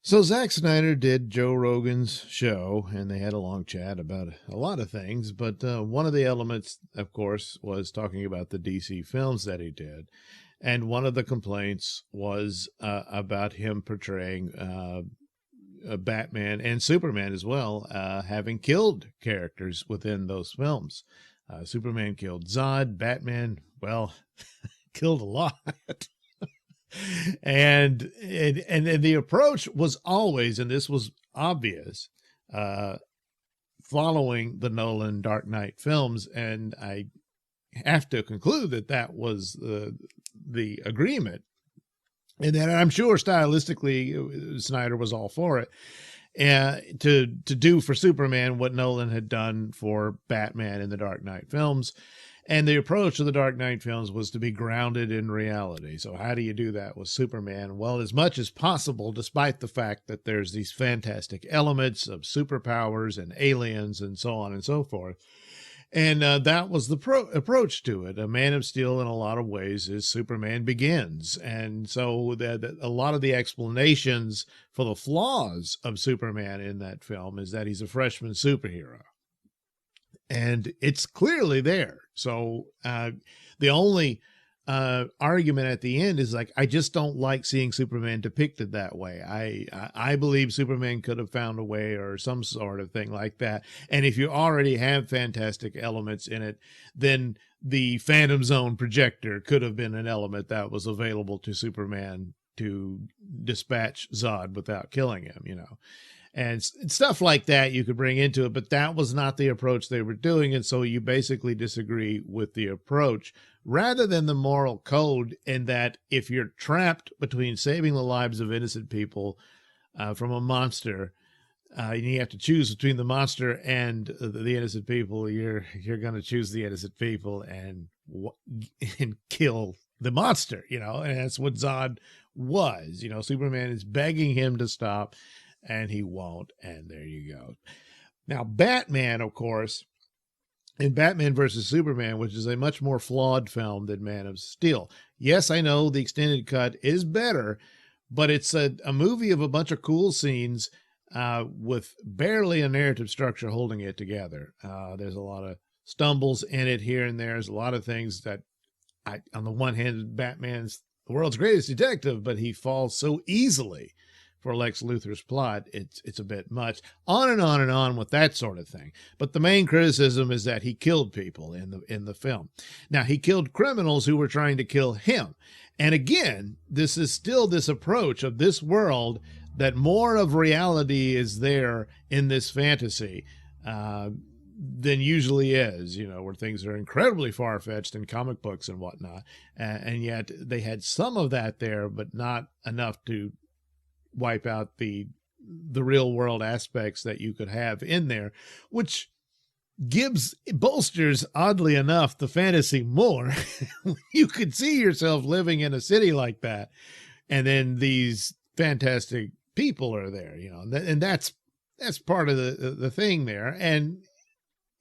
So Zack Snyder did Joe Rogan's show, and they had a long chat about a lot of things. But one of the elements, of course, was talking about the DC films that he did. And one of the complaints was about him portraying Batman and Superman as well, having killed characters within those films. Superman killed Zod. Batman, well, killed a lot. And the approach was always, and this was obvious, uh, following the Nolan Dark Knight films, and I have to conclude that that was the agreement, and then I'm sure stylistically Snyder was all for it. To do for Superman what Nolan had done for Batman in the Dark Knight films. And the approach of the Dark Knight films was to be grounded in reality. So how do you do that with Superman? Well, as much as possible, despite the fact that there's these fantastic elements of superpowers and aliens and so on and so forth. And that was the approach to it. A Man of Steel, in a lot of ways, is Superman Begins. And so a lot of the explanations for the flaws of Superman in that film is that he's a freshman superhero. And it's clearly there. So the only argument at the end is like, I just don't like seeing Superman depicted that way. I believe Superman could have found a way or some sort of thing like that. And if you already have fantastic elements in it, then the Phantom Zone projector could have been an element that was available to Superman to dispatch Zod without killing him, you know. And stuff like that you could bring into it, but that was not the approach they were doing. And so you basically disagree with the approach rather than the moral code, in that if you're trapped between saving the lives of innocent people from a monster, and you have to choose between the monster and the innocent people, you're going to choose the innocent people and kill the monster, you know. And that's what Zod was. You know, Superman is begging him to stop, and he won't, and there you go. Now, Batman, of course, in Batman versus Superman, which is a much more flawed film than Man of Steel. Yes, I know the extended cut is better, but it's a movie of a bunch of cool scenes with barely a narrative structure holding it together. There's a lot of stumbles in it here and there. There's a lot of things that, on the one hand, Batman's the world's greatest detective, but he falls so easily for Lex Luthor's plot, it's a bit much. On and on and on with that sort of thing. But the main criticism is that he killed people in the film. Now, he killed criminals who were trying to kill him. And again, this is still this approach of this world, that more of reality is there in this fantasy than usually is, you know, where things are incredibly far-fetched in comic books and whatnot. And yet they had some of that there, but not enough to wipe out the real world aspects that you could have in there, which bolsters, oddly enough, the fantasy more. You could see yourself living in a city like that, and then these fantastic people are there, you know, and that's part of the thing there. And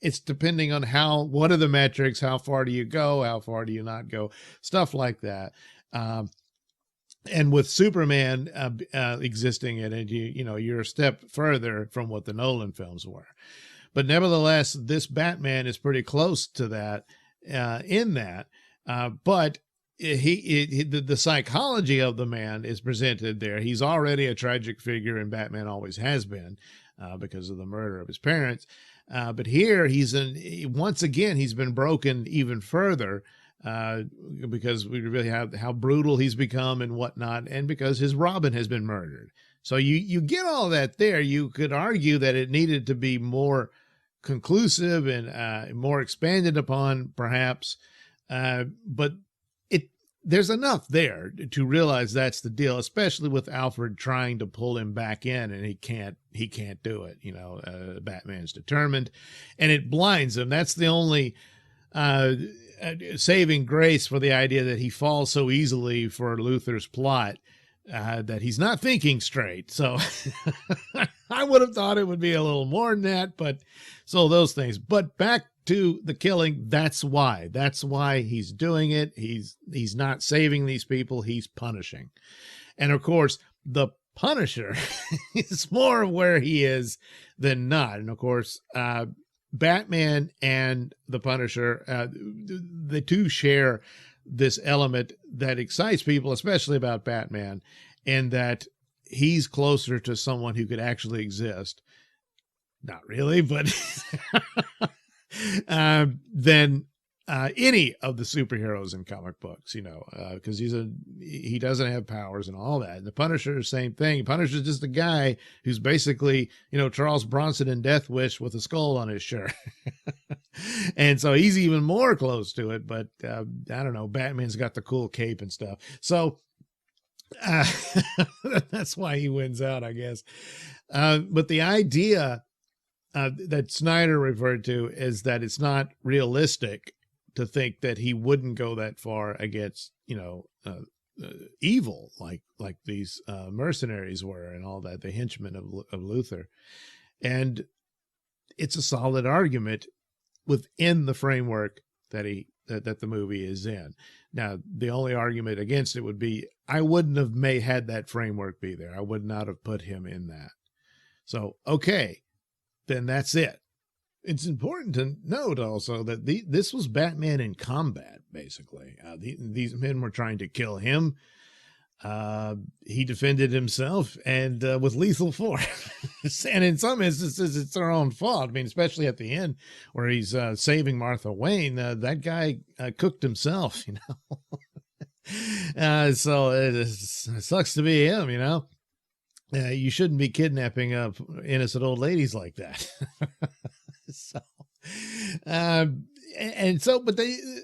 it's depending on what are the metrics, how far do you go, how far do you not go, stuff like that. And with Superman existing in it, you're a step further from what the Nolan films were. But nevertheless, this Batman is pretty close to that in that. But the psychology of the man is presented there. He's already a tragic figure, and Batman always has been because of the murder of his parents. But here once again, he's been broken even further. Because we really have how brutal he's become and whatnot, and because his Robin has been murdered. So you get all that there. You could argue that it needed to be more conclusive and more expanded upon, perhaps, but there's enough there to realize that's the deal, especially with Alfred trying to pull him back in, and he can't do it. You know, Batman's determined, and it blinds him. That's the only saving grace for the idea that he falls so easily for Luthor's plot, that he's not thinking straight. So I would have thought it would be a little more than that, but so those things. But back to the killing, that's why he's doing it. He's not saving these people, he's punishing. And of course, the Punisher is more of where he is than not. And of course, Batman and the Punisher, the two share this element that excites people, especially about Batman, in that he's closer to someone who could actually exist. Not really, but than any of the superheroes in comic books, because he doesn't have powers and all that. And the Punisher, same thing. Punisher's just a guy who's basically, Charles Bronson in Death Wish with a skull on his shirt. And so he's even more close to it, but I don't know, Batman's got the cool cape and stuff. So that's why he wins out, I guess. But the idea that Snyder referred to is that it's not realistic to think that he wouldn't go that far against, evil, like these mercenaries were and all that, the henchmen of Luthor. And it's a solid argument within the framework that the movie is in. Now, the only argument against it would be, I wouldn't have had that framework be there. I would not have put him in that. So, okay, then that's it. It's important to note also that this was Batman in combat, basically. These men were trying to kill him. He defended himself and with lethal force. And in some instances, it's their own fault. I mean, especially at the end where he's saving Martha Wayne. That guy cooked himself, so it sucks to be him, you shouldn't be kidnapping innocent old ladies like that. So, but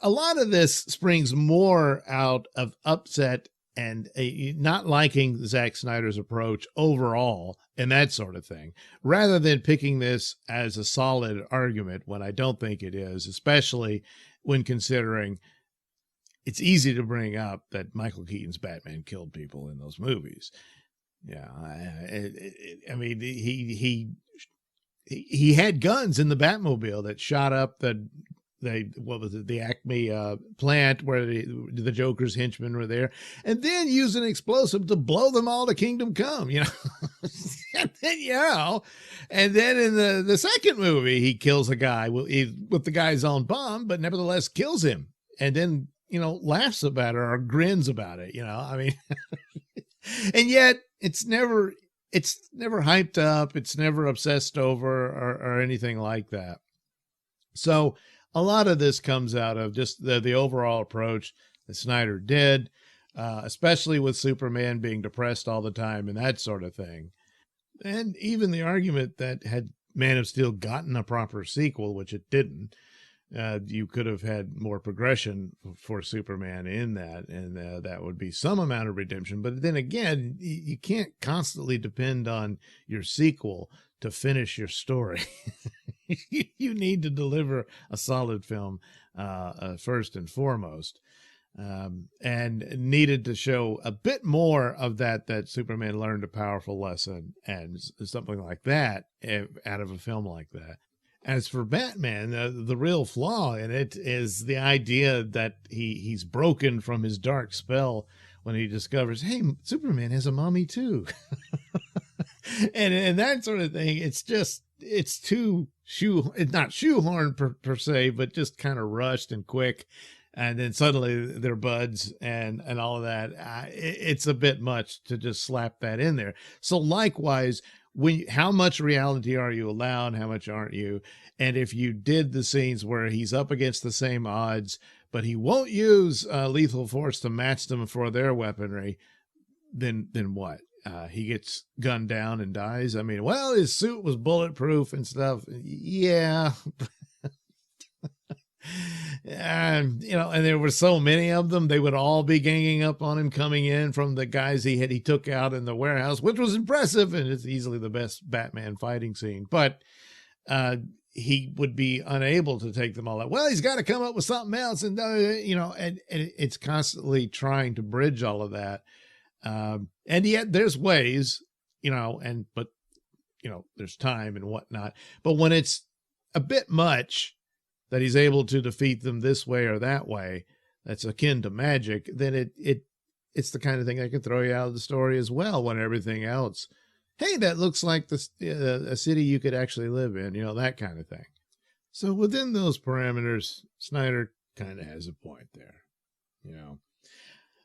a lot of this springs more out of upset and not liking Zack Snyder's approach overall and that sort of thing, rather than picking this as a solid argument when I don't think it is, especially when considering it's easy to bring up that Michael Keaton's Batman killed people in those movies. Yeah, I mean, he had guns in the Batmobile that shot up the Acme plant where the Joker's henchmen were there, and then used an explosive to blow them all to Kingdom Come, and then in the second movie he kills a guy with the guy's own bomb, but nevertheless kills him, and then laughs about it or grins about it. I mean, and yet it's never hyped up. It's never obsessed over or anything like that. So a lot of this comes out of just the overall approach that Snyder did, especially with Superman being depressed all the time and that sort of thing. And even the argument that had Man of Steel gotten a proper sequel, which it didn't, you could have had more progression for Superman in that, and that would be some amount of redemption. But then again, you can't constantly depend on your sequel to finish your story. You need to deliver a solid film first and foremost, and needed to show a bit more of that Superman learned a powerful lesson and something like that out of a film like that. As for Batman, the real flaw in it is the idea that he's broken from his dark spell when he discovers, hey, Superman has a mommy too. and that sort of thing. It's too it's not shoehorned per se, but just kind of rushed and quick. And then suddenly they're buds and all of that. It's a bit much to just slap that in there. So likewise, how much reality are you allowed? How much aren't you? And if you did the scenes where he's up against the same odds, but he won't use lethal force to match them for their weaponry, then what? He gets gunned down and dies. I mean, well, his suit was bulletproof and stuff. Yeah. And there were so many of them, they would all be ganging up on him coming in from the guys he took out in the warehouse, which was impressive. And it's easily the best Batman fighting scene, but he would be unable to take them all out. Well, he's got to come up with something else. And, and it's constantly trying to bridge all of that. And yet there's ways, but there's time and whatnot. But when it's a bit much that he's able to defeat them this way or that way, that's akin to magic, then it it's the kind of thing that can throw you out of the story as well when everything else, hey, that looks like a city you could actually live in, that kind of thing. So within those parameters, Snyder kind of has a point there,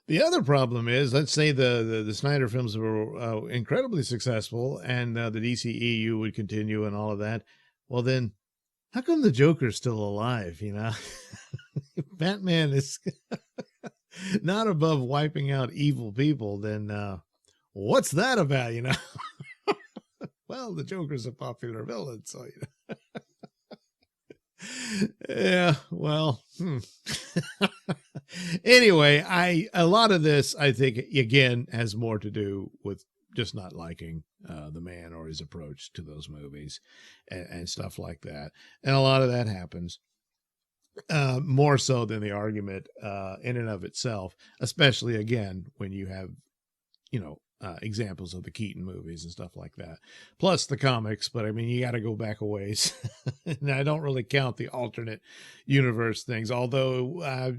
The other problem is, let's say the Snyder films were incredibly successful and the DCEU would continue and all of that. Well, then how come the Joker's still alive, Batman is not above wiping out evil people, then what's that about, Well, the Joker's a popular villain, so, yeah, well, anyway, a lot of this, I think, again, has more to do with just not liking the man or his approach to those movies and stuff like that. And a lot of that happens more so than the argument in and of itself, especially, again, when you have, examples of the Keaton movies and stuff like that, plus the comics. But I mean, you got to go back a ways. And I don't really count the alternate universe things, although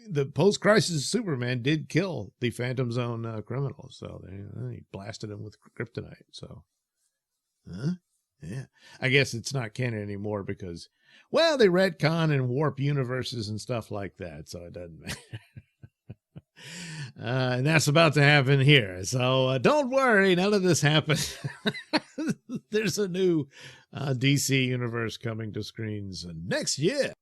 the post-crisis Superman did kill the Phantom Zone criminal, so he blasted him with kryptonite. So, yeah, I guess it's not canon anymore because, well, they retcon and warp universes and stuff like that, so it doesn't matter. And that's about to happen here. So don't worry, none of this happened. There's a new DC universe coming to screens next year.